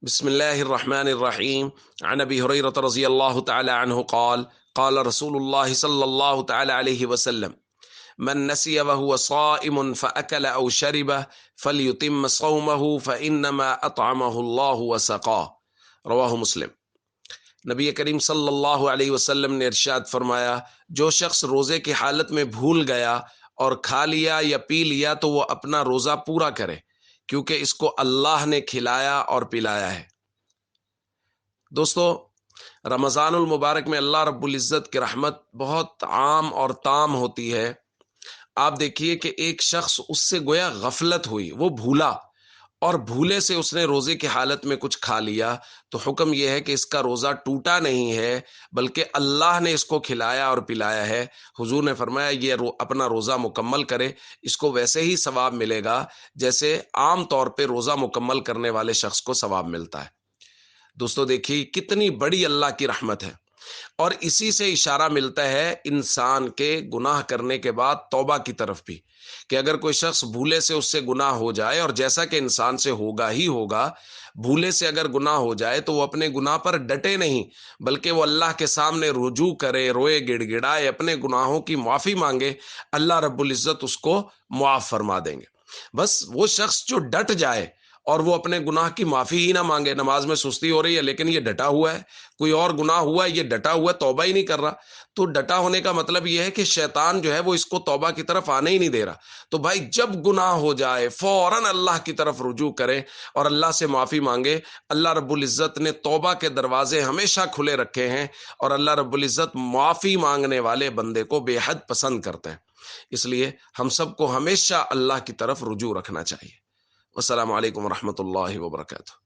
بسم الله الرحمن الرحيم. عن أبي هريرة رضي الله تعالى عنه قال قال رسول الله صلى الله تعالى عليه وسلم: من نسي وهو صائم فأكل أو شرب فليتم صومه فإنما أطعمه الله وسقاه. رواہ مسلم۔ نبی کریم صلی اللہ علیہ وسلم نے ارشاد فرمایا، جو شخص روزے کی حالت میں بھول گیا اور کھا لیا یا پی لیا تو وہ اپنا روزہ پورا کرے، کیونکہ اس کو اللہ نے کھلایا اور پلایا ہے۔ دوستو، رمضان المبارک میں اللہ رب العزت کی رحمت بہت عام اور تام ہوتی ہے۔ آپ دیکھیے کہ ایک شخص اس سے گویا غفلت ہوئی، وہ بھولا اور بھولے سے اس نے روزے کی حالت میں کچھ کھا لیا، تو حکم یہ ہے کہ اس کا روزہ ٹوٹا نہیں ہے، بلکہ اللہ نے اس کو کھلایا اور پلایا ہے۔ حضور نے فرمایا یہ اپنا روزہ مکمل کرے، اس کو ویسے ہی ثواب ملے گا جیسے عام طور پہ روزہ مکمل کرنے والے شخص کو ثواب ملتا ہے۔ دوستو دیکھیے کتنی بڑی اللہ کی رحمت ہے، اور اسی سے اشارہ ملتا ہے انسان کے گناہ کرنے کے بعد توبہ کی طرف بھی، کہ اگر کوئی شخص بھولے سے اس سے گناہ ہو جائے، اور جیسا کہ انسان سے ہوگا ہی ہوگا، بھولے سے اگر گناہ ہو جائے تو وہ اپنے گناہ پر ڈٹے نہیں، بلکہ وہ اللہ کے سامنے رجوع کرے، روئے گڑ گڑائے، اپنے گناہوں کی معافی مانگے، اللہ رب العزت اس کو معاف فرما دیں گے۔ بس وہ شخص جو ڈٹ جائے اور وہ اپنے گناہ کی معافی ہی نہ مانگے، نماز میں سستی ہو رہی ہے لیکن یہ ڈٹا ہوا ہے، کوئی اور گناہ ہوا ہے یہ ڈٹا ہوا ہے، توبہ ہی نہیں کر رہا، تو ڈٹا ہونے کا مطلب یہ ہے کہ شیطان جو ہے وہ اس کو توبہ کی طرف آنے ہی نہیں دے رہا۔ تو بھائی جب گناہ ہو جائے فوراً اللہ کی طرف رجوع کرے اور اللہ سے معافی مانگے۔ اللہ رب العزت نے توبہ کے دروازے ہمیشہ کھلے رکھے ہیں، اور اللہ رب العزت معافی مانگنے والے بندے کو بے حد پسند کرتے ہیں۔ اس لیے ہم سب کو ہمیشہ اللہ کی طرف رجوع رکھنا چاہیے۔ السلام علیکم ورحمۃ اللہ وبرکاتہ۔